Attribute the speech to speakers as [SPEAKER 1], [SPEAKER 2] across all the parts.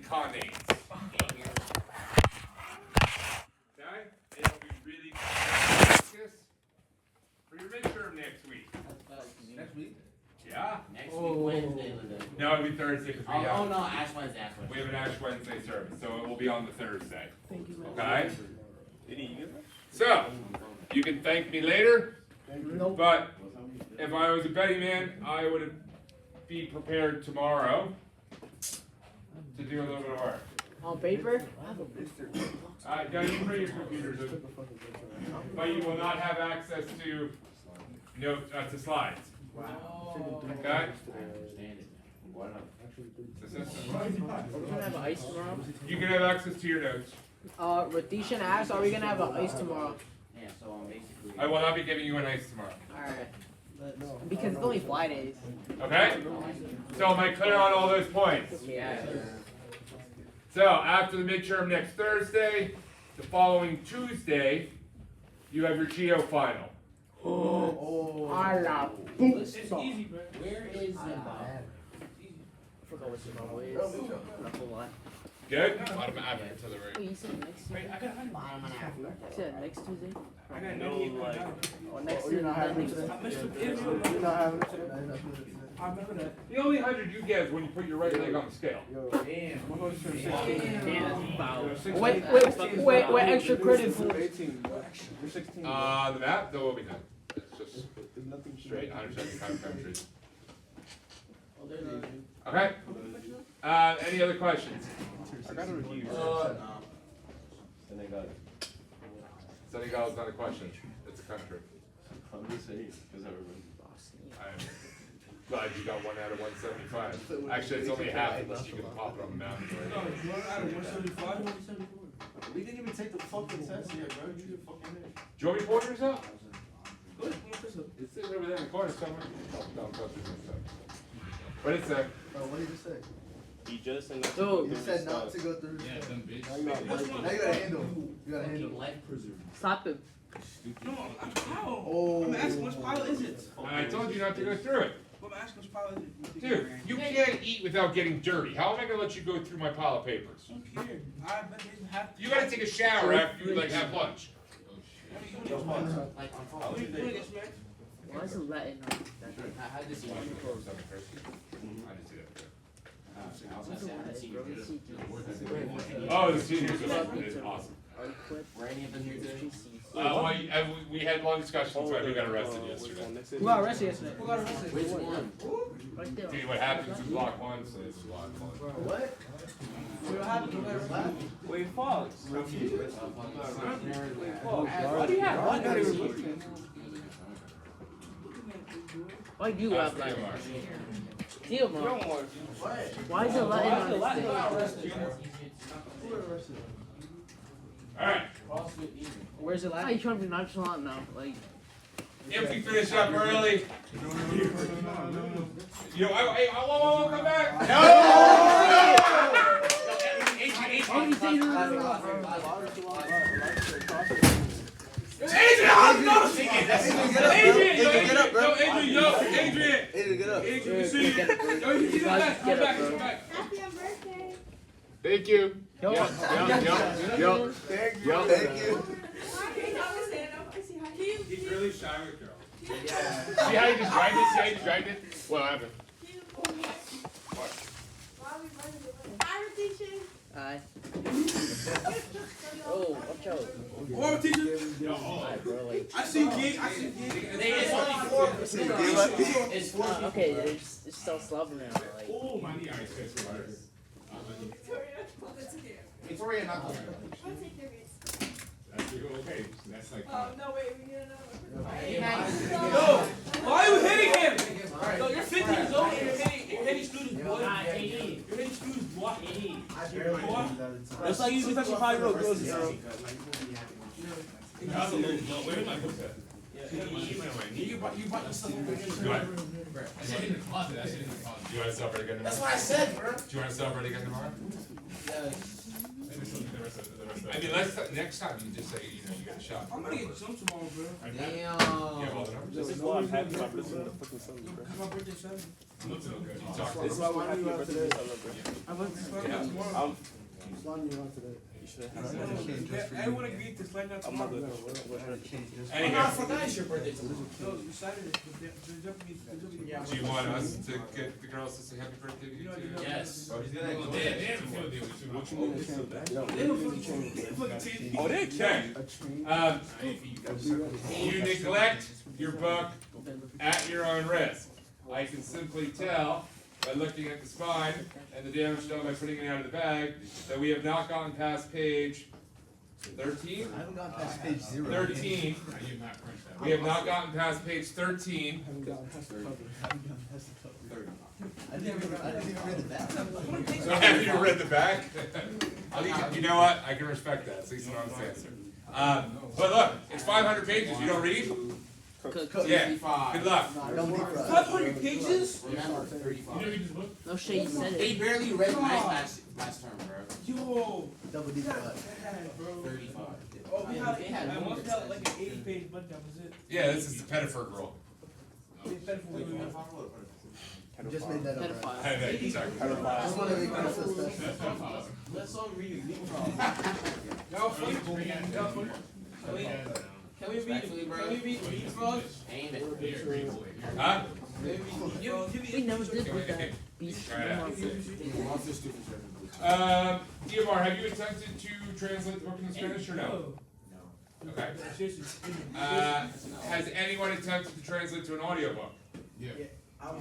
[SPEAKER 1] reincarnate. Okay? It'll be really practice for your midterm next week.
[SPEAKER 2] Next week?
[SPEAKER 1] Yeah?
[SPEAKER 3] Next week, Wednesday, Linda.
[SPEAKER 1] No, it'll be Thursday because we have.
[SPEAKER 3] Oh, no, Ash Wednesday, Ash
[SPEAKER 1] We
[SPEAKER 3] Wednesday.
[SPEAKER 1] have an Ash Wednesday service, so it will be on the Thursday.
[SPEAKER 4] Thank you, man.
[SPEAKER 1] Okay? So, you can thank me later,
[SPEAKER 4] Nope.
[SPEAKER 1] but if I was a betting man, I would be prepared tomorrow to do a little bit of work.
[SPEAKER 4] On paper?
[SPEAKER 1] Now you can bring your computers in, but you will not have access to to slides. Okay?
[SPEAKER 3] I understand it now.
[SPEAKER 4] Are we gonna have ice tomorrow?
[SPEAKER 1] You can have access to your notes.
[SPEAKER 4] Ratish and Ash, are we gonna have ice tomorrow?
[SPEAKER 3] Yeah, so basically.
[SPEAKER 1] I will not be giving you an ice tomorrow.
[SPEAKER 4] Alright. Because it's only Fridays.
[SPEAKER 1] Okay? So am I clear on all those points?
[SPEAKER 4] Yeah.
[SPEAKER 1] So after the midterm next Thursday, the following Tuesday, you have your Geo final.
[SPEAKER 2] Oh.
[SPEAKER 4] A la
[SPEAKER 3] It's
[SPEAKER 4] puta.
[SPEAKER 3] easy, bro. Where is
[SPEAKER 4] I forgot what Zimbabwe is. Not a whole lot.
[SPEAKER 1] Good? Bottom Africa to the
[SPEAKER 4] Oh,
[SPEAKER 1] right.
[SPEAKER 4] you said next Tuesday?
[SPEAKER 3] bottom and half?
[SPEAKER 4] You said next Tuesday?
[SPEAKER 5] I got no like.
[SPEAKER 4] Or next
[SPEAKER 2] Oh,
[SPEAKER 4] Tuesday?
[SPEAKER 2] you're not having
[SPEAKER 4] next
[SPEAKER 2] it
[SPEAKER 5] I missed the
[SPEAKER 2] You're
[SPEAKER 5] interview.
[SPEAKER 2] not having it?
[SPEAKER 5] I remember that.
[SPEAKER 1] The only 100 you get is when you put your right leg on the scale.
[SPEAKER 2] Yo.
[SPEAKER 5] Damn.
[SPEAKER 2] I'm going to turn 16.
[SPEAKER 4] Yeah, that's foul.
[SPEAKER 2] You're 16.
[SPEAKER 4] Wait, extra credit for.
[SPEAKER 2] You're 18. You're 16.
[SPEAKER 1] The map, there will be none. It's just
[SPEAKER 2] There's nothing
[SPEAKER 1] straight 175 countries.
[SPEAKER 3] Oh, there's a.
[SPEAKER 1] Okay? Any other questions?
[SPEAKER 2] I got a review.
[SPEAKER 3] No.
[SPEAKER 6] Senegal.
[SPEAKER 1] Senegal is not a question. It's a country.
[SPEAKER 6] I'm just saying, because everyone.
[SPEAKER 1] I'm glad you got 1 out of 175. Actually, it's only half unless you can pop it on the map.
[SPEAKER 5] No, 1 out of 175, 174.
[SPEAKER 6] We didn't even take the fucking test yet, bro. You did fucking there.
[SPEAKER 1] Do you want me to pour yours out?
[SPEAKER 5] Go ahead, come on, Crystal.
[SPEAKER 1] It's sitting over there in the corner somewhere. Don't touch it. But it's there.
[SPEAKER 2] What did you say?
[SPEAKER 6] He just and
[SPEAKER 4] Dude.
[SPEAKER 2] You said not to go through.
[SPEAKER 7] Yeah, dumb bitch.
[SPEAKER 2] Now you gotta handle. You gotta handle.
[SPEAKER 3] Life preserver.
[SPEAKER 4] Stop it.
[SPEAKER 5] No, I'm how?
[SPEAKER 2] Oh.
[SPEAKER 5] I'm asking which pile is it?
[SPEAKER 1] I told you not to go through it.
[SPEAKER 5] I'm asking which pile is it?
[SPEAKER 1] Dude, you can't eat without getting dirty. How am I gonna let you go through my pile of papers?
[SPEAKER 5] I don't care. I bet they didn't have to.
[SPEAKER 1] You gotta take a shower after you have lunch.
[SPEAKER 5] What are you doing this, man?
[SPEAKER 3] Like on
[SPEAKER 5] What
[SPEAKER 3] phone.
[SPEAKER 5] are you doing this, man?
[SPEAKER 4] Why is it Latin on
[SPEAKER 3] I had to see one. I was gonna say, I haven't seen you.
[SPEAKER 1] Oh, the seniors is awesome.
[SPEAKER 3] Were any of them here today?
[SPEAKER 1] We had long discussions about who got arrested yesterday.
[SPEAKER 4] Who got arrested yesterday?
[SPEAKER 5] Who got arrested?
[SPEAKER 3] Which one?
[SPEAKER 4] Right there.
[SPEAKER 1] See what happens in block 1, so this is block 1.
[SPEAKER 2] What?
[SPEAKER 5] What happened? Who got arrested?
[SPEAKER 7] Wait, Fox.
[SPEAKER 5] Wait,
[SPEAKER 7] What do you have?
[SPEAKER 5] What got arrested?
[SPEAKER 4] Why you have like deal, bro? Why is it Latin on this thing?
[SPEAKER 1] Alright,
[SPEAKER 4] Where's it Latin? Why are you trying to be nonchalant now? Like,
[SPEAKER 1] if we finish up early. You know, I won't come back.
[SPEAKER 4] oh, you say
[SPEAKER 1] Adrian, no!
[SPEAKER 2] Adrian, get up, bro.
[SPEAKER 1] Adrian!
[SPEAKER 2] Adrian, get up.
[SPEAKER 1] Adrian, you see? Yo, you see that? Come back, come back.
[SPEAKER 8] Happy birthday.
[SPEAKER 1] Thank you.
[SPEAKER 4] Yo.
[SPEAKER 1] Yo.
[SPEAKER 2] Thank you. Thank you.
[SPEAKER 1] He's really shy with girls. See how you just dragged it? See how you just dragged it? What happened?
[SPEAKER 4] Aye. Oh, watch out.
[SPEAKER 5] Oh, teacher.
[SPEAKER 4] Aye, bro, like.
[SPEAKER 5] I see gig. I see gig.
[SPEAKER 3] It's only 4%. It's 4.
[SPEAKER 4] Okay, it's still slobbering now. Like.
[SPEAKER 1] Oh, my knee ice gets water.
[SPEAKER 3] Victoria, not the.
[SPEAKER 1] That's okay. That's like.
[SPEAKER 8] No, wait, we need to know.
[SPEAKER 5] Yo, why are you hitting him? Yo, you're 15 years old and you're hitting students, boy. You're hitting students, boy. That's like you touch a 5-year-old girl.
[SPEAKER 1] That's a little. No, where did my book at? You brought yourself over here.
[SPEAKER 7] I said in the closet. I said in the closet.
[SPEAKER 1] Do you want to celebrate again tomorrow?
[SPEAKER 3] That's what I said, bro.
[SPEAKER 1] Do you want to celebrate again tomorrow?
[SPEAKER 3] Yeah.
[SPEAKER 1] I mean, next time you just say, you know, you got to shot.
[SPEAKER 5] I'm gonna get jumped tomorrow, bro.
[SPEAKER 1] You have all the numbers?
[SPEAKER 6] This is why I'm happy my birthday in the fucking summer, bro.
[SPEAKER 5] My birthday Saturday.
[SPEAKER 1] Looks real good. You talked
[SPEAKER 6] This is
[SPEAKER 1] to
[SPEAKER 6] why we're happy your birthday in the summer, bro.
[SPEAKER 1] Yeah.
[SPEAKER 5] Tomorrow.
[SPEAKER 6] You should have
[SPEAKER 5] Everyone agreed to slide down
[SPEAKER 6] I'm not
[SPEAKER 5] tomorrow.
[SPEAKER 6] good.
[SPEAKER 1] Anyhow,
[SPEAKER 3] forgot it's your birthday tomorrow.
[SPEAKER 5] No, it's Saturday. The Japanese.
[SPEAKER 1] do you want us to get the girls to say happy birthday to you too?
[SPEAKER 3] Yes.
[SPEAKER 2] Oh, he's gonna
[SPEAKER 7] Well, they have a field day with you.
[SPEAKER 6] What you mean they can't back?
[SPEAKER 1] Oh, they can. You neglect your book at your own risk. I can simply tell by looking at the spine and the damage done by putting it out of the bag that we have not gotten past page 13?
[SPEAKER 2] I haven't gotten past page 0.
[SPEAKER 1] 13.
[SPEAKER 7] You've not crunched that.
[SPEAKER 1] We have not gotten past page 13.
[SPEAKER 2] I didn't even read the back.
[SPEAKER 1] So have you read the back? You know what? I can respect that. At least an honest answer. But look, it's 500 pages. You don't read? Yeah. Good luck.
[SPEAKER 2] Don't be proud.
[SPEAKER 5] 500 pages?
[SPEAKER 3] Remember, 35.
[SPEAKER 7] You know, you just look.
[SPEAKER 4] No shit, you said
[SPEAKER 3] They
[SPEAKER 4] it.
[SPEAKER 3] barely read last term, bro.
[SPEAKER 5] Yo.
[SPEAKER 2] Double D proud.
[SPEAKER 5] Bad, bro.
[SPEAKER 3] 35.
[SPEAKER 5] Oh, we had,
[SPEAKER 3] They had
[SPEAKER 5] I
[SPEAKER 3] more
[SPEAKER 5] once had like an 80-page bunch. That was it.
[SPEAKER 1] Yeah, this is the Pettiford rule.
[SPEAKER 5] It's better for women.
[SPEAKER 2] You just made that up, right?
[SPEAKER 4] Pedophile.
[SPEAKER 1] I know, sorry.
[SPEAKER 2] I just want to make myself special.
[SPEAKER 3] Let's all read it.
[SPEAKER 5] Y'all funny. Y'all funny. Can we read Leapfrog?
[SPEAKER 3] Aim it.
[SPEAKER 1] Huh?
[SPEAKER 4] We never did with that beast.
[SPEAKER 1] Try it out.
[SPEAKER 3] Monster students are
[SPEAKER 1] Diomar, have you attempted to translate the book into Spanish or no? Okay.
[SPEAKER 5] Seriously.
[SPEAKER 1] Has anyone attempted to translate to an audiobook?
[SPEAKER 7] Yeah.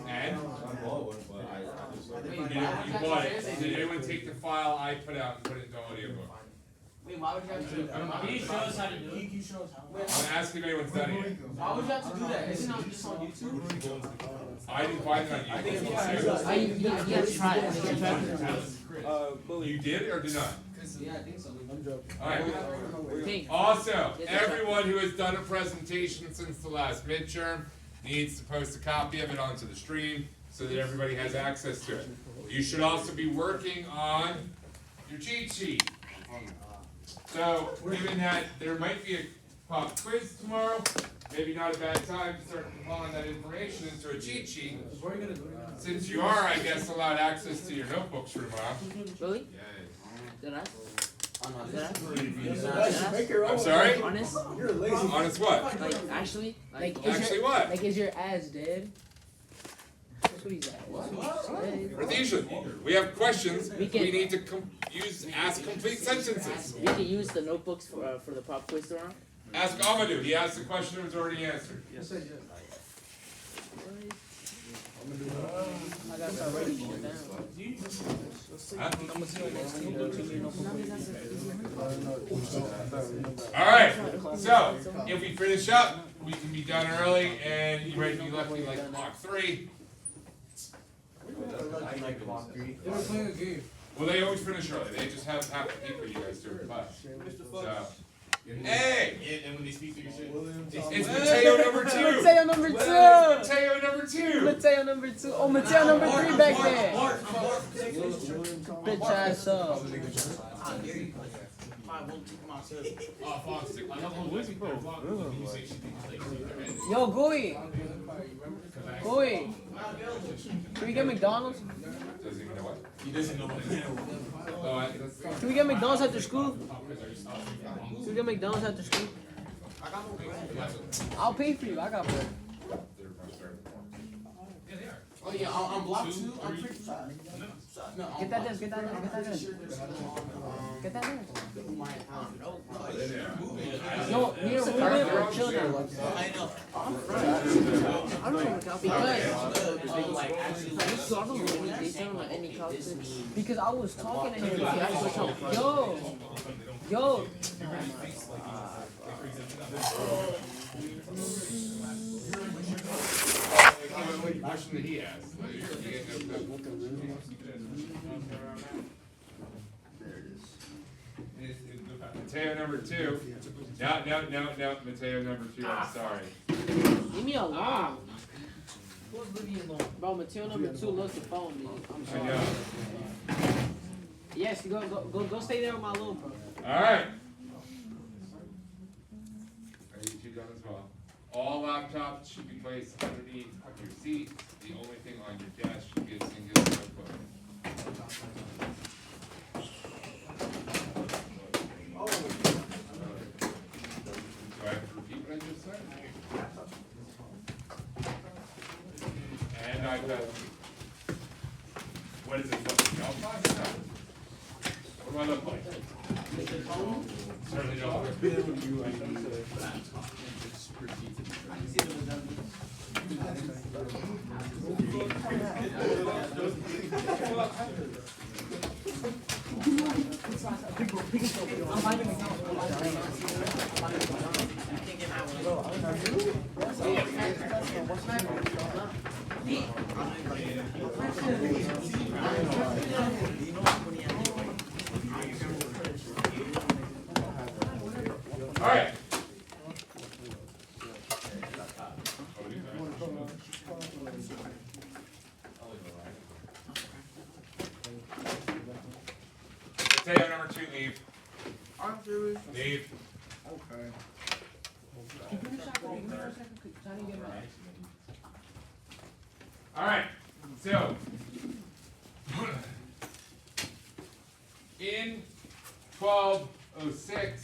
[SPEAKER 1] And?
[SPEAKER 2] I bought one, but I just
[SPEAKER 1] You bought it. Did anyone take the file I put out and put it into audiobook?
[SPEAKER 3] Wait, why would you have to do that?
[SPEAKER 5] Can you show us how to do it?
[SPEAKER 1] I'm asking if anyone's done it yet.
[SPEAKER 3] Why would you have to do that? Isn't it just on YouTube?
[SPEAKER 1] I didn't find it on YouTube.
[SPEAKER 4] You gotta try it. You gotta try it.
[SPEAKER 1] You did or did not?
[SPEAKER 3] Yeah, I think so.
[SPEAKER 1] Alright.
[SPEAKER 4] Pink.
[SPEAKER 1] Also, everyone who has done a presentation since the last midterm needs to post a copy of it onto the stream so that everybody has access to it. You should also be working on your cheat sheet. So, given that there might be a pop quiz tomorrow, maybe not a bad time to start compiling that information into a cheat sheet. Since you are, I guess, allowed access to your notebooks for tomorrow.
[SPEAKER 4] Really? Did I?
[SPEAKER 1] I'm sorry?
[SPEAKER 4] Honest?
[SPEAKER 1] Honest what?
[SPEAKER 4] Like, actually? Like,
[SPEAKER 1] Actually what?
[SPEAKER 4] Like, is your ass dead? That's what he's at.
[SPEAKER 1] Rhodesia, we have questions.
[SPEAKER 4] We can-
[SPEAKER 1] We need to ask complete sentences.
[SPEAKER 4] We can use the notebooks for the pop quiz tomorrow.
[SPEAKER 1] Ask Amadou. He asked the question that was already answered.
[SPEAKER 4] I gotta start writing it down.
[SPEAKER 1] Huh?
[SPEAKER 4] I'm gonna see you next week.
[SPEAKER 1] Alright, so if we finish up, we can be done early and you might be lucky like Block 3.
[SPEAKER 5] They were playing a game.
[SPEAKER 1] Well, they always finish early. They just have half the people you guys do in class. So, hey!
[SPEAKER 7] And when they speak to your shit,
[SPEAKER 1] It's Mateo number 2!
[SPEAKER 4] Mateo number 2!
[SPEAKER 1] Mateo number 2!
[SPEAKER 4] Mateo number 2. Oh, Mateo number 3 back there. Bitch ass up.
[SPEAKER 7] oh, Fox, I don't know what's bro. When you say she thinks like her head.
[SPEAKER 4] Yo, Gooey. Gooey. Can we get McDonald's?
[SPEAKER 1] Doesn't even know what?
[SPEAKER 7] He doesn't know what it is.
[SPEAKER 1] Oh, that's
[SPEAKER 4] Can we get McDonald's after school? Can we get McDonald's after school? I'll pay for you. I got bread.
[SPEAKER 7] Yeah, they are.
[SPEAKER 3] Oh yeah, on block 2, I'm pretty no,
[SPEAKER 4] Get that dance. Get that dance. Get that dance. Get that dance. No, me and Ruben are chilling now.
[SPEAKER 3] I know.
[SPEAKER 4] I don't know because I don't know any detail on any culture because I was talking to him. I was like, yo.
[SPEAKER 1] What question did he ask? Mateo number 2. No, Mateo number 2, I'm sorry.
[SPEAKER 4] Leave me alone. Bro, Mateo number 2 loves the phone, dude. I'm
[SPEAKER 1] I
[SPEAKER 4] sorry.
[SPEAKER 1] know.
[SPEAKER 4] Yes, go stay there with my little bro.
[SPEAKER 1] Alright. All laptops should be placed underneath your seat. The only thing on your desk should be a singular notebook. Do I have to repeat what I just said? And I've got, what is it, something else last time? What do I look like? Certainly don't. All right. Potato number 2, leave. Leave.
[SPEAKER 2] Okay.
[SPEAKER 1] All right. So, in 1206,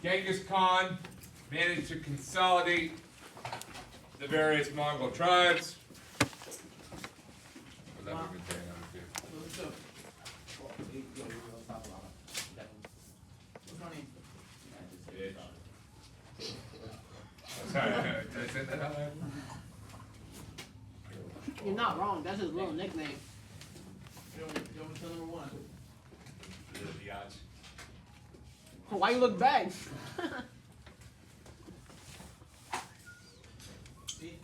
[SPEAKER 1] Genghis Khan managed to consolidate the various Mongol tribes. Was that a good thing? Sorry, did I say that out loud?
[SPEAKER 4] You're not wrong. That's his little nickname.
[SPEAKER 5] Number 1.
[SPEAKER 1] The odds.
[SPEAKER 4] Why you look back?
[SPEAKER 5] See?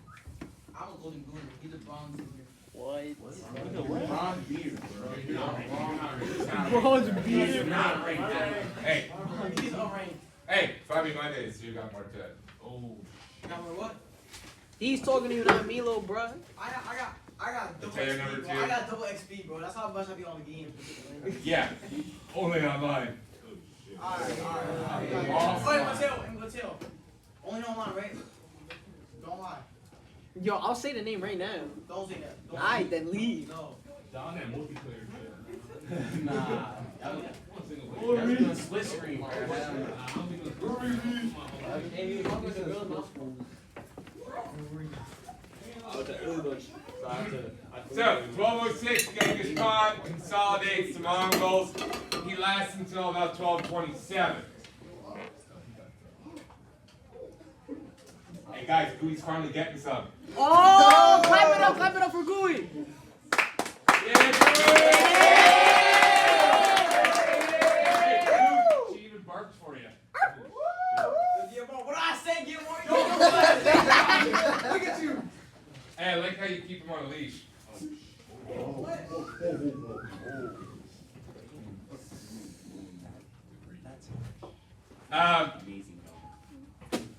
[SPEAKER 5] I'm a golden gooner. He's a bronze gooner.
[SPEAKER 4] What?
[SPEAKER 6] Ron Beard,
[SPEAKER 4] Bronze beard.
[SPEAKER 1] Hey,
[SPEAKER 5] He's unranked.
[SPEAKER 1] hey, Bobby Mondays, you got more to it.
[SPEAKER 7] Oh.
[SPEAKER 5] Number what?
[SPEAKER 4] He's talking to you, not me, little bruh.
[SPEAKER 5] I got double
[SPEAKER 1] Potato
[SPEAKER 5] XP,
[SPEAKER 1] number
[SPEAKER 5] bro.
[SPEAKER 1] 2.
[SPEAKER 5] I got double XP, bro. That's how much I be on the game.
[SPEAKER 1] Yeah, only online.
[SPEAKER 5] Alright. Wait, Mateo. Only online, right? Don't lie.
[SPEAKER 4] Yo, I'll say the name right now.
[SPEAKER 5] Don't say that. Don't
[SPEAKER 4] Alright, then leave.
[SPEAKER 5] No.
[SPEAKER 7] Down that multiplayer shit.
[SPEAKER 5] Nah.
[SPEAKER 7] That was doing split screen, bro. I don't think it was
[SPEAKER 5] Hey, you fuck with the girls, no?
[SPEAKER 1] So, 1206, Genghis Khan consolidates the Mongols. He lasts until about 1227. Hey guys, Gooey's finally getting some.
[SPEAKER 4] Oh, clap it up for Gooey.
[SPEAKER 1] Yeah, Gooey! She even barked for you.
[SPEAKER 5] Yeah, bro. What did I say? Get more. Look at you.
[SPEAKER 1] Hey, I like how you keep him on a leash.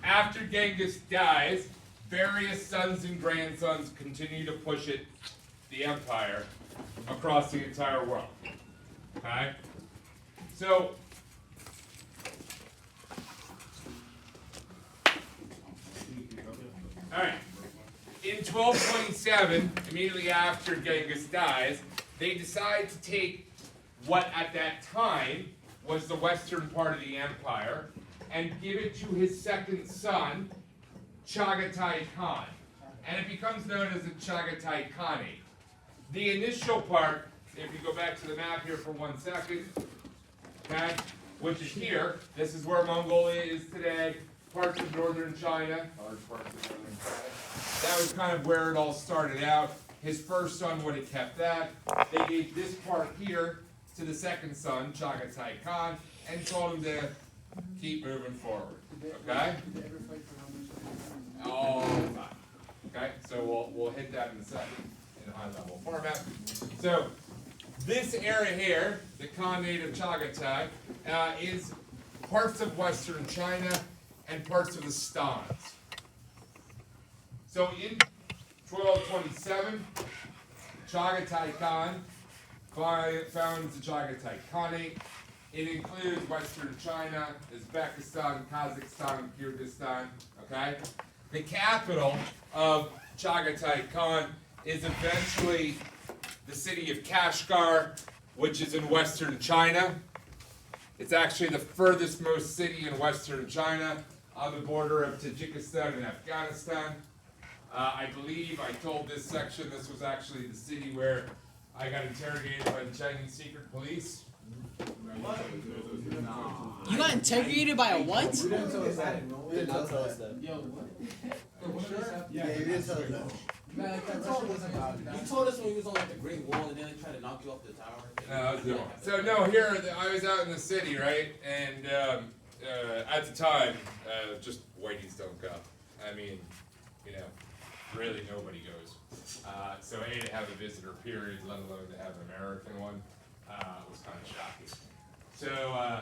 [SPEAKER 1] After Genghis dies, various sons and grandsons continue to push it, the empire, across the entire world. Okay? So, alright. In 1227, immediately after Genghis dies, they decide to take what at that time was the western part of the empire and give it to his second son, Chagatai Khan. And it becomes known as the Chagatai Khanate. The initial part, if you go back to the map here for 1 second, okay, which is here, this is where Mongolia is today, parts of northern China, large parts of northern China. That was kind of where it all started out. His first son would have kept that. They gave this part here to the second son, Chagatai Khan, and told him to keep moving forward. Okay? All the time. Okay? So we'll hit that in a second in a high level format. So this area here, the Khanate of Chagatai, is parts of western China and parts of the Stans. So in 1227, Chagatai Khan founds the Chagatai Khanate. It includes Western China, Uzbekistan, Kazakhstan, Kyrgyzstan, okay? The capital of Chagatai Khan is eventually the city of Kashgar, which is in Western China. It's actually the furthest most city in Western China, on the border of Tajikistan and Afghanistan. I believe I told this section this was actually the city where I got interrogated by the Chinese secret police.
[SPEAKER 4] You got interrogated by a what?
[SPEAKER 2] You didn't tell us that. You did not tell us that.
[SPEAKER 6] Yo, what?
[SPEAKER 2] Yeah, you didn't tell us that.
[SPEAKER 6] Man, that wasn't about that.
[SPEAKER 3] You told us when we was on like the Great Wall and then they tried to knock you off the tower.
[SPEAKER 1] No, I was doing. So no, here I was out in the city, right? And at the time, just whiteys don't go. I mean, you know, really nobody goes. So A, to have a visitor period, let alone to have an American one, was kind of shocking. So,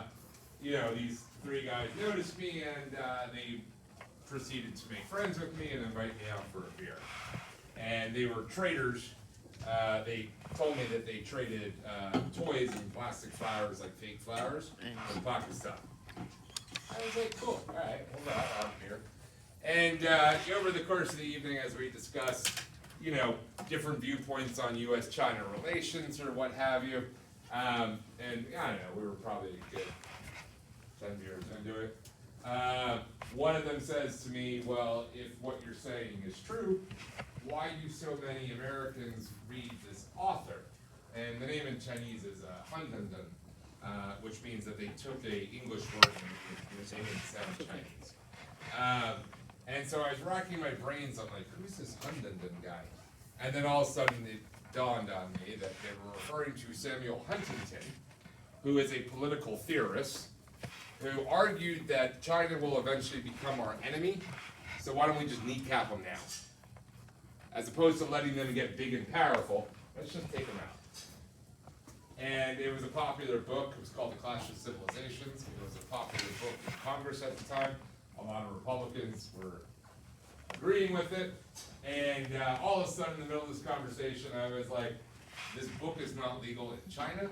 [SPEAKER 1] you know, these three guys noticed me and they proceeded to make friends with me and invite me out for a beer. And they were traders. They told me that they traded toys and plastic flowers, like fake flowers, from Pakistan. I was like, cool, all right, hold on, I'm here. And over the course of the evening, as we discussed, you know, different viewpoints on U.S.-China relations or what have you, and I don't know, we were probably a good 10 years into it. One of them says to me, well, if what you're saying is true, why do so many Americans read this author? And the name in Chinese is Han Dendeng, which means that they took a English word and they made it sound Chinese. And so I was racking my brains on like, who's this Han Dendeng guy? And then all of a sudden it dawned on me that they were referring to Samuel Huntington, who is a political theorist, who argued that China will eventually become our enemy, so why don't we just kneecap them now? As opposed to letting them get big and powerful, let's just take them out. And it was a popular book. It was called The Clash of Civilizations. It was a popular book in Congress at the time. A lot of Republicans were agreeing with it. And all of a sudden, in the middle of this conversation, I was like, this book is not legal in China.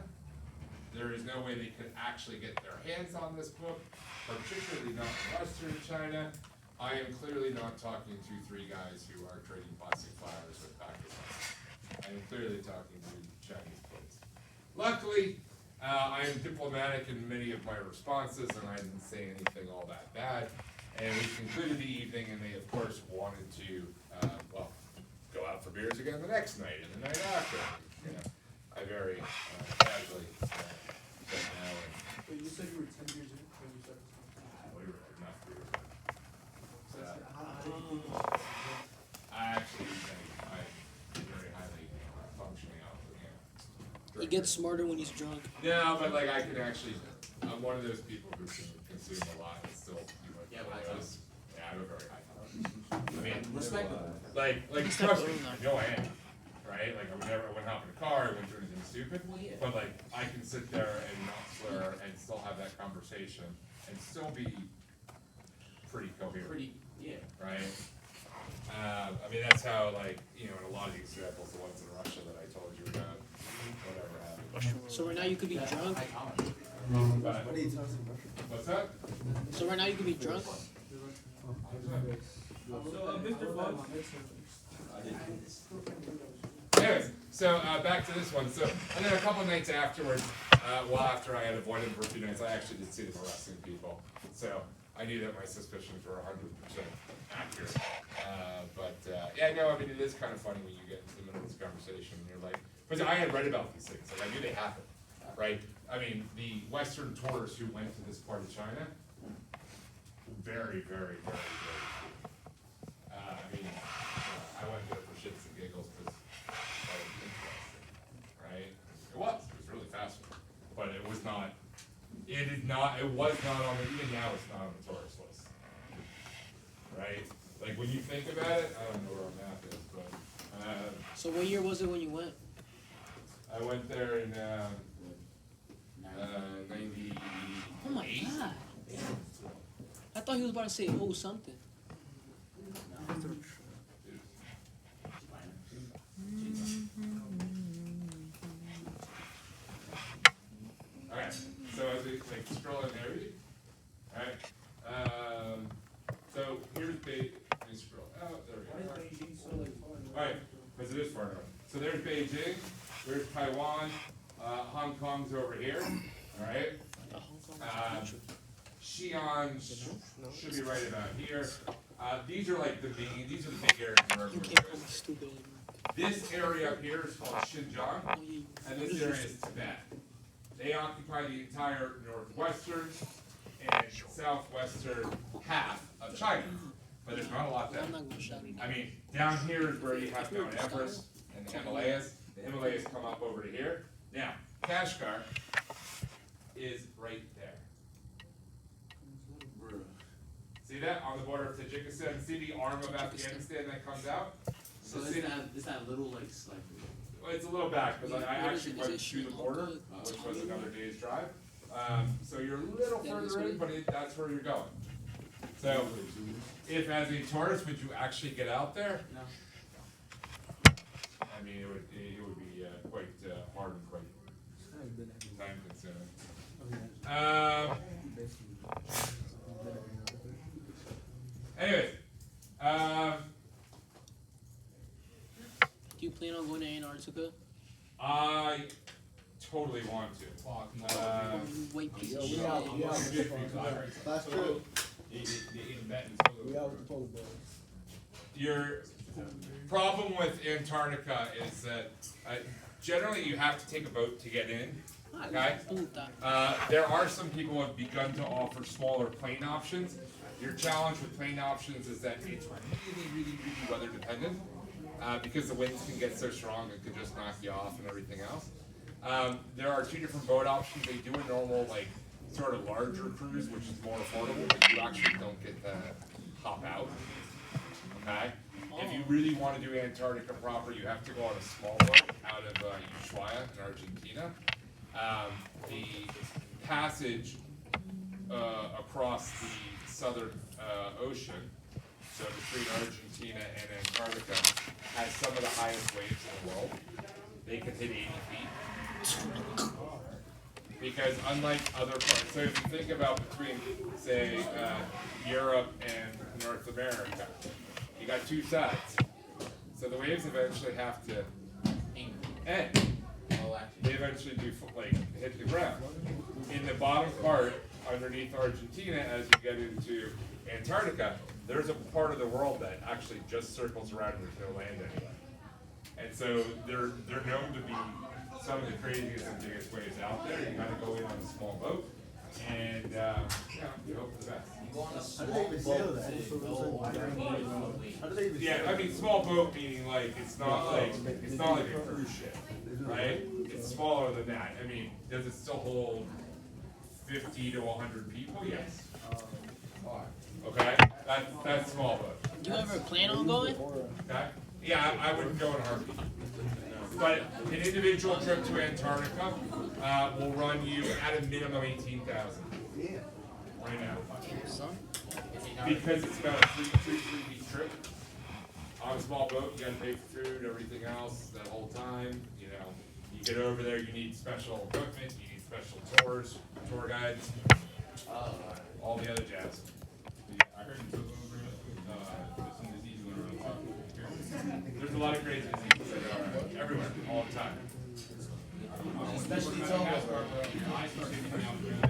[SPEAKER 1] There is no way they could actually get their hands on this book, particularly not in Western China. I am clearly not talking to three guys who are trading plastic flowers with Pakistan. I am clearly talking to Chinese police. Luckily, I am diplomatic in many of my responses, and I didn't say anything all that bad. And we concluded the evening, and they, of course, wanted to, well, go out for beers again the next night and the night after. You know, I very casually said no.
[SPEAKER 6] Wait, you said you were 10 years in when you started
[SPEAKER 1] We were enough beers.
[SPEAKER 6] How do you think
[SPEAKER 1] I actually think I'm very highly functioning out.
[SPEAKER 4] He gets smarter when he's drunk.
[SPEAKER 1] No, but like I can actually, I'm one of those people who can consume a lot and still do what
[SPEAKER 3] Yeah, high tolerance.
[SPEAKER 1] Yeah, I have a very high tolerance. I mean,
[SPEAKER 3] Respectable.
[SPEAKER 1] like
[SPEAKER 4] He's not
[SPEAKER 1] trust me,
[SPEAKER 4] doing that.
[SPEAKER 1] I know I am, right? Like I wouldn't hop in a car, I wouldn't do anything stupid.
[SPEAKER 3] Well, yeah.
[SPEAKER 1] But like I can sit there and not slur and still have that conversation and still be pretty coherent.
[SPEAKER 3] Pretty, yeah.
[SPEAKER 1] Right? I mean, that's how, like, you know, in a lot of the examples, the ones in Russia that I told you about, whatever happened.
[SPEAKER 4] So right now you could be drunk.
[SPEAKER 3] High tolerance.
[SPEAKER 1] But,
[SPEAKER 2] What do you tell us in Russia?
[SPEAKER 1] what's that?
[SPEAKER 4] So right now you could be drunk.
[SPEAKER 5] So, Mr. Bugs,
[SPEAKER 1] Anyways, so back to this one. So, and then a couple nights afterwards, well, after I had avoided them for a few nights, I actually did see them arresting people. So I knew that my suspicions were 100% accurate. Yeah, no, I mean, it is kind of funny when you get into the middle of this conversation and you're like, because I had read about these things, like I knew they happened, right? I mean, the Western tourists who went to this part of China, very, very, very, very few. I mean, I went there for shits and giggles because I was interested, right? It was really fascinating, but it was not, it was not on the, even now it's not on the tourist list, right? Like when you think about it, I don't know where our map is, but,
[SPEAKER 4] So what year was it when you went?
[SPEAKER 1] I went there in, 98.
[SPEAKER 4] Oh my god. I thought he was about to say oh something.
[SPEAKER 1] Alright, so as we can scroll in there, alright? So here's let me scroll out, there we go. Alright, because it is far enough. So there's Beijing, there's Taiwan, Hong Kong's over here, alright? Xi'an should be right about here. These are like these are the big areas where everyone's going. This area up here is called Xinjiang, and this area is Tibet. They occupy the entire northwestern and southwestern half of China, but there's not a lot there. I mean, down here is where you have Mount Everest and the Himalayas. The Himalayas come up over to here. Now, Kashgar is right there. See that on the border of Tajikistan? See the arm of Afghanistan that comes out?
[SPEAKER 3] So is that little like
[SPEAKER 1] Well, it's a little back, because I actually went through the border, which was another day's drive. So you're a little further in, but that's where you're going. So, if as a tourist, would you actually get out there?
[SPEAKER 3] No.
[SPEAKER 1] I mean, it would be quite hard and quite time consuming. Anyways,
[SPEAKER 4] Do you plan on going to Antarctica?
[SPEAKER 1] I totally want to.
[SPEAKER 4] White piece of
[SPEAKER 2] we
[SPEAKER 4] shit.
[SPEAKER 2] out. That's true. We out with the polar bear.
[SPEAKER 1] Your problem with Antarctica is that generally you have to take a boat to get in. Okay? There are some people who have begun to offer smaller plane options. Your challenge with plane options is that it's really weather dependent because the winds can get so strong it can just knock you off and everything else. There are two different boat options. They do a normal, like, sort of larger cruise, which is more affordable, but you actually don't get to hop out. Okay? If you really want to do Antarctica proper, you have to go on a small boat out of Ushuaia in Argentina. The passage across the Southern Ocean, so between Argentina and Antarctica, has some of the highest waves in the world. They can hit 80 feet. Because unlike other parts, so if you think about between, say, Europe and North America, you got two sides. So the waves eventually have to end. They eventually do hit the ground. In the bottom part, underneath Argentina, as you get into Antarctica, there's a part of the world that actually just circles around and there's no land anywhere. And so they're known to be some of the craziest and biggest waves out there. You gotta go in on a small boat and you hope for the best.
[SPEAKER 2] How do they even sail that? How do they even
[SPEAKER 1] Yeah, I mean small boat meaning like it's not like a cruise ship, right? It's smaller than that. I mean, does it still hold 50 to 100 people? Yes. Okay, that's small boat.
[SPEAKER 4] Do you ever plan on going?
[SPEAKER 1] Okay. Yeah, I wouldn't go in a heartbeat. But an individual trip to Antarctica will run you at a minimum 18,000 right now. Because it's about a 3-week trip on a small boat. You got to pay for food, everything else that whole time. You know, you get over there, you need special equipment, you need special tours, tour guides, all the other jazz.
[SPEAKER 7] I heard you took over some disease around.
[SPEAKER 1] There's a lot of crazy diseases that are everywhere, all the time.
[SPEAKER 3] Especially
[SPEAKER 7] Madagascar, bro. I started getting out there and they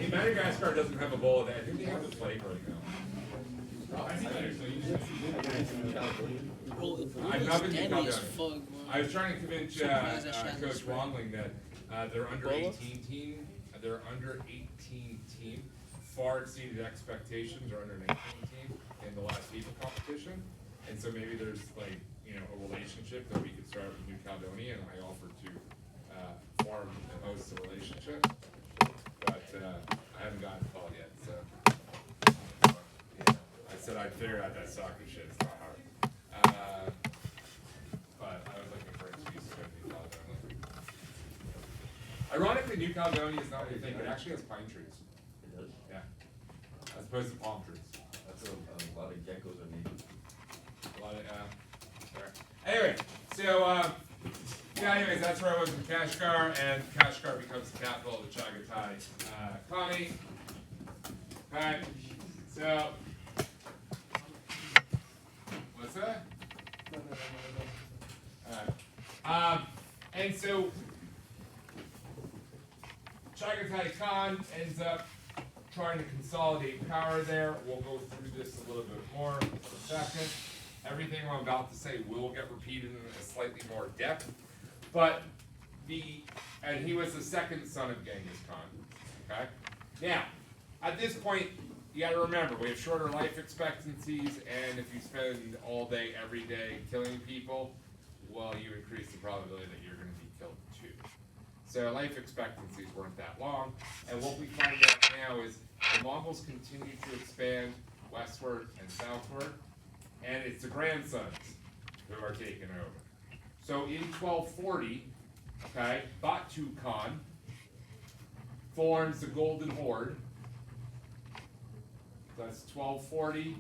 [SPEAKER 7] said,
[SPEAKER 1] Madagascar doesn't have Ebola. I think they have the plague right now.
[SPEAKER 7] oh, I see better, so you just.
[SPEAKER 4] Bro,
[SPEAKER 1] I've not been to
[SPEAKER 4] deadly as
[SPEAKER 1] Caledonia.
[SPEAKER 4] fuck,
[SPEAKER 1] I was trying to convince Coach Wongling that their under 18 team, far exceeded expectations. Their under 19 team in the last FIFA competition, and so maybe there's a relationship that we could start with New Caledonia, and I offered to form and host a relationship, but I haven't gotten a call yet. So I said I'd figure out that soccer shit. It's not hard. But I was looking for an excuse to go to New Caledonia. Ironically, New Caledonia is not what you think. It actually has pine trees.
[SPEAKER 6] It does.
[SPEAKER 1] Yeah. As opposed to palm trees.
[SPEAKER 6] That's a lot of geckos are native.
[SPEAKER 1] A lot of, there. Anyway, so, Yeah, anyways, that's where I was in Kashgar, and Kashgar becomes the capital of the Chagatai County. Alright, so. What's that? Alright. And so Chagatai Khan ends up trying to consolidate power there. We'll go through this a little bit more in a second. Everything I'm about to say will get repeated in a slightly more depth. But and he was the second son of Genghis Khan. Okay? Now, at this point, you gotta remember, we have shorter life expectancies, and if you spend all day, every day killing people, well, you increase the probability that you're gonna be killed too. So life expectancies weren't that long, and what we find out now is the Mongols continue to expand westward and southward, and it's the grandsons who are taking over. So in 1240, okay, Batu Khan forms the Golden Horde. That's 1240,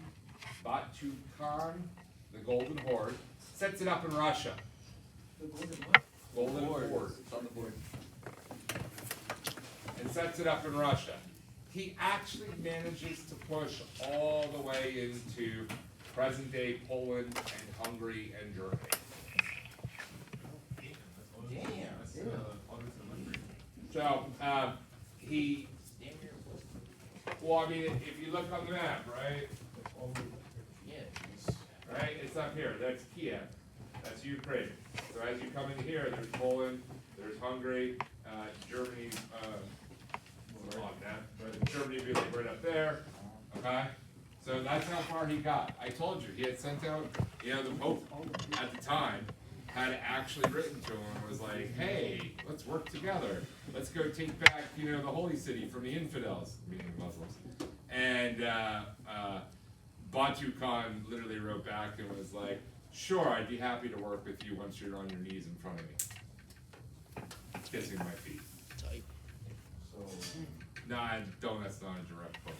[SPEAKER 1] Batu Khan, the Golden Horde, sets it up in Russia.
[SPEAKER 5] The golden what?
[SPEAKER 1] Golden Horde.
[SPEAKER 6] It's on the board.
[SPEAKER 1] And sets it up in Russia. He actually manages to push all the way into present-day Poland and Hungary and Germany. So, well, I mean, if you look on the map, right? Right, it's up here, that's Kiev, that's Ukraine. So as you come in here, there's Poland, there's Hungary, Germany, on that, but Germany would be like right up there, okay? So that's how far he got. I told you, he had sent out, the Pope at the time had actually written to him and was like, hey, let's work together. Let's go take back, the holy city from the infidels, meaning Muslims. And Batu Khan literally wrote back and was like, sure, I'd be happy to work with you once you're on your knees in front of me. Kissing my feet. No, that's not a direct quote.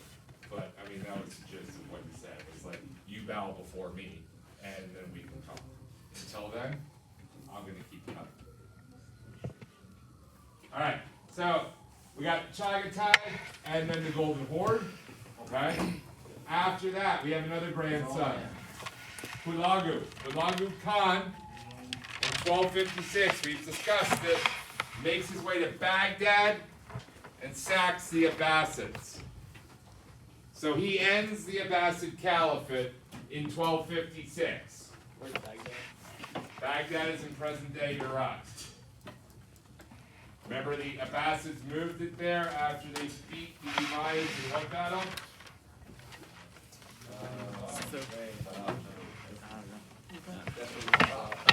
[SPEAKER 1] But, I mean, that was the gist of what he said. It was like, you bow before me, and then we can talk. Until then, I'm gonna keep coming. Alright, so, we got Chagatai, and then the Golden Horde, okay? After that, we have another grandson, Hulagu. Hulagu Khan, in 1256, we've discussed it, makes his way to Baghdad, and sacks the Abbasids. So he ends the Abbasid Caliphate in 1256.
[SPEAKER 4] Where's Baghdad?
[SPEAKER 1] Baghdad is in present-day Iraq. Remember the Abbasids moved it there after they beat the Umayyads in what battle?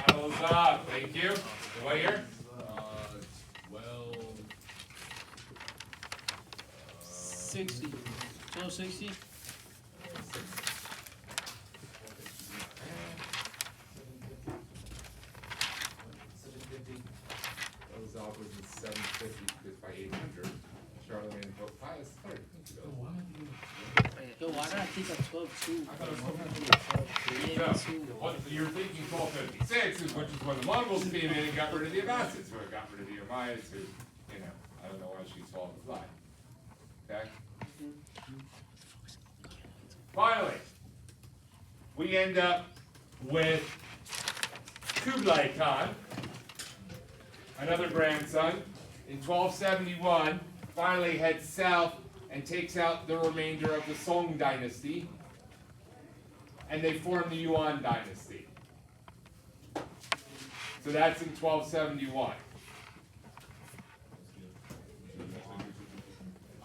[SPEAKER 1] Battle of Zab. Thank you. What year?
[SPEAKER 4] 60. 1260?
[SPEAKER 1] Zab was in 750 because by 800, Charlemagne and Pope Pius III.
[SPEAKER 4] Yo, why did I think of 12-2?
[SPEAKER 1] I thought it was 1200. What you're thinking 1256 is which is when the Mongols came in and got rid of the Abbasids, who got rid of the Umayyads, who, I don't know why she's falling fly. Okay? Finally, we end up with Kublai Khan, another grandson, in 1271, finally heads south and takes out the remainder of the Song dynasty, and they form the Yuan dynasty. So that's in 1271.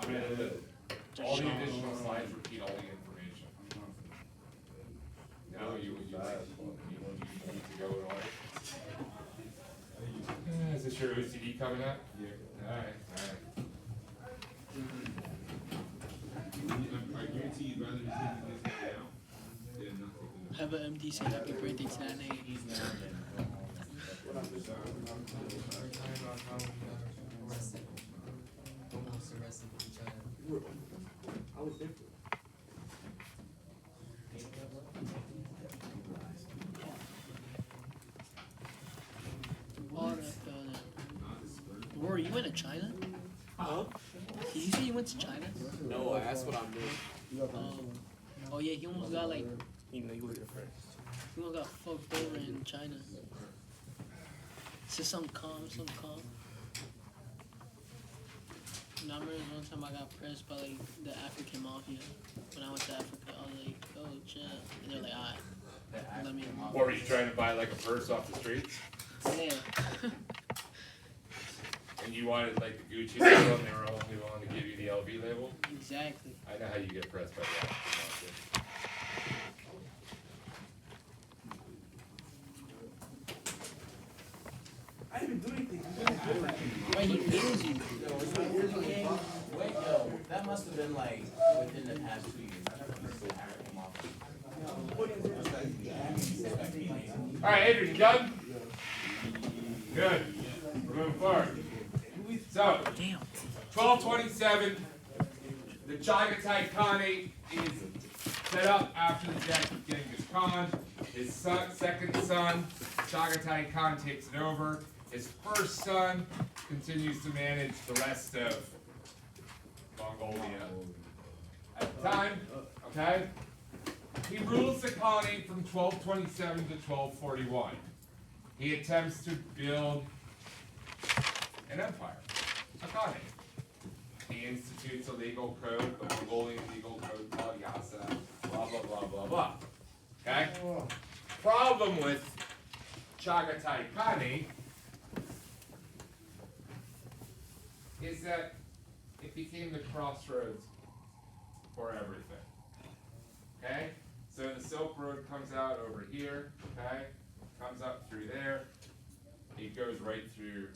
[SPEAKER 1] I'm going to all the additional slides repeat all the information. No, you need to go in order. Is this your OCD coming up? Yeah. Alright.
[SPEAKER 7] I guarantee you'd rather be taking this guy out than not taking this.
[SPEAKER 4] Have an MD say happy birthday to that name. Water. to China? Did you say you went to China?
[SPEAKER 3] No, that's what I'm doing.
[SPEAKER 4] Oh yeah, he almost got like. He almost got fucked over in China. It's some calm. I remember one time I got pressed by like the African mafia. When I went to Africa, I was like, oh chill. And they're like, alright. Let me in.
[SPEAKER 1] Or were you trying to buy like a purse off the streets?
[SPEAKER 4] Yeah.
[SPEAKER 1] And you wanted like the Gucci label and they were only willing to give you the LV label?
[SPEAKER 4] Exactly.
[SPEAKER 1] I know how you get pressed by the African mafia.
[SPEAKER 5] I didn't even do anything.
[SPEAKER 4] Why he feels you?
[SPEAKER 3] Wait, yo, that must have been like within the past 2 years. I never heard of African mafia.
[SPEAKER 1] Alright, Adrian, you done? Good. We're moving forward. So,
[SPEAKER 4] Damn.
[SPEAKER 1] 1227, the Chagatai Khanate is set up after the death of Genghis Khan. His second son, Chagatai Khan, takes it over. His first son continues to manage the rest of Mongolia at the time. Okay? He rules the Khanate from 1227 to 1241. He attempts to build an empire, a Khanate. He institutes a legal code, the Mongolian legal code called Yasa, blah, blah, blah, blah, blah. Okay? Problem with Chagatai Khanate is that it became the crossroads for everything. Okay? So the Silk Road comes out over here, okay? Comes up through there. It goes right through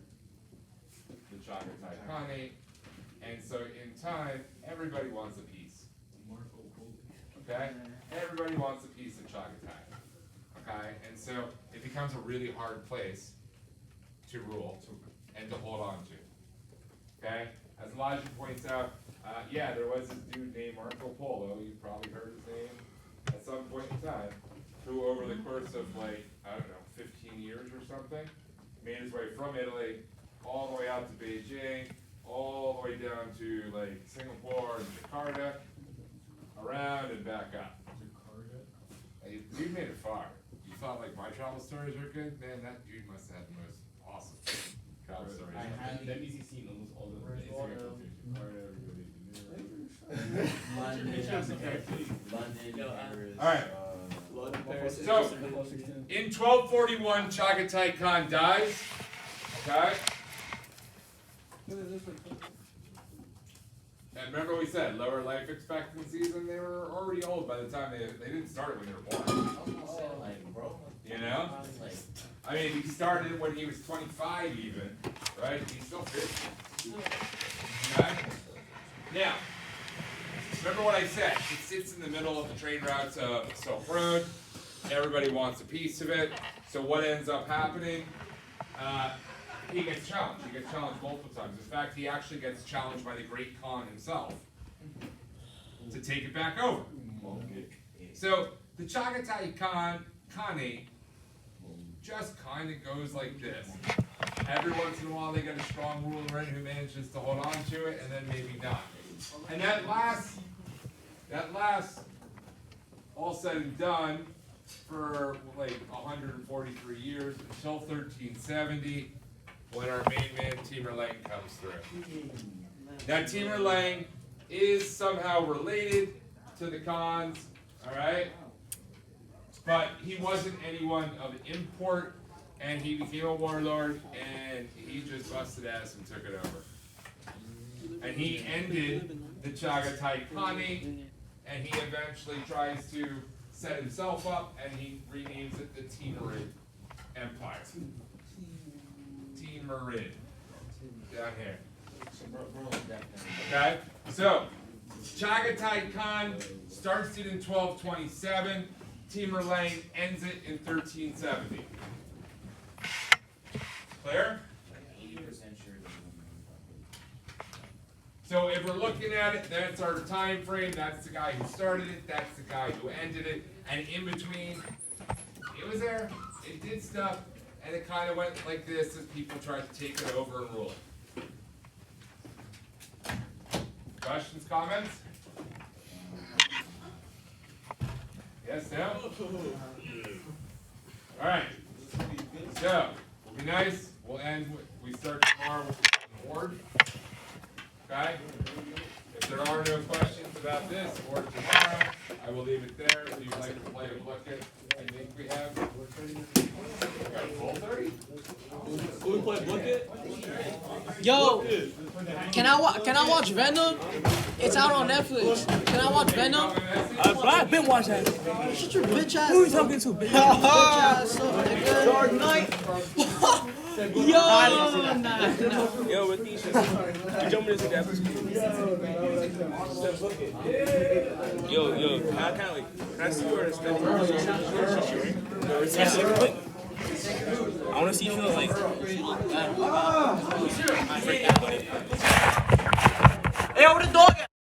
[SPEAKER 1] the Chagatai Khanate. And so in time, everybody wants a piece. Okay? Everybody wants a piece of Chagatai. Okay? And so it becomes a really hard place to rule and to hold on to. Okay? As Elijah points out, yeah, there was this dude named Marco Polo, you've probably heard his name at some point in time, who over the course of like, I don't know, 15 years or something, made his way from Italy all the way out to Beijing, all the way down to like Singapore and Jakarta, around and back up. Hey, dude made it far. You thought like my travel stories were good? Man, that dude must have had the most awesome travel stories.
[SPEAKER 2] That means he's seen almost all the
[SPEAKER 1] Alright. So, in 1241, Chagatai Khan dies. Okay? And remember we said lower life expectancies, and they were already old by the time they didn't start it when they were born. You know? I mean, he started when he was 25 even, right? He's still 50. Okay? Now, remember what I said. It sits in the middle of the trade routes of Silk Road. Everybody wants a piece of it. So what ends up happening? He gets challenged. He gets challenged multiple times. In fact, he actually gets challenged by the Great Khan himself to take it back over. So the Chagatai Khanate just kind of goes like this. Every once in a while they get a strong ruler in who manages to hold on to it, and then maybe not. And that lasts, all said and done, for like 143 years until 1370, when our main man Tamerlane comes through. Now Tamerlane is somehow related to the Khans, all right? But he wasn't anyone of import, and he became a warlord, and he just busted ass and took it over. And he ended the Chagatai Khanate, and he eventually tries to set himself up, and he renames it the Timurid Empire. Timurid. Down here. Okay? So, Chagatai Khan starts it in 1227. Tamerlane ends it in 1370. Clear? So if we're looking at it, that's our time frame. That's the guy who started it. That's the guy who ended it. And in between, it was there. It did stuff. And it kind of went like this as people tried to take it over and rule it. Questions, comments? Yes, no? Alright. So, we'll be nice. We'll end with, we start tomorrow with the board. Okay? If there are no questions about this or tomorrow, I will leave it there. If you'd like to play a look at, I think we have 12:30?
[SPEAKER 5] Can we play Bucket?
[SPEAKER 4] Yo, can I watch Venom? It's out on Netflix. Can I watch Venom?
[SPEAKER 5] I've been watching that.
[SPEAKER 4] Shut your bitch ass.
[SPEAKER 5] Who are you talking to, bitch?
[SPEAKER 4] Bitch ass up, nigga. Dark Knight. Yo, nah.
[SPEAKER 5] Yo, with these shits. You jumping into the episode. Yo, can I see your I want to see you feel like. Hey, where the dog at?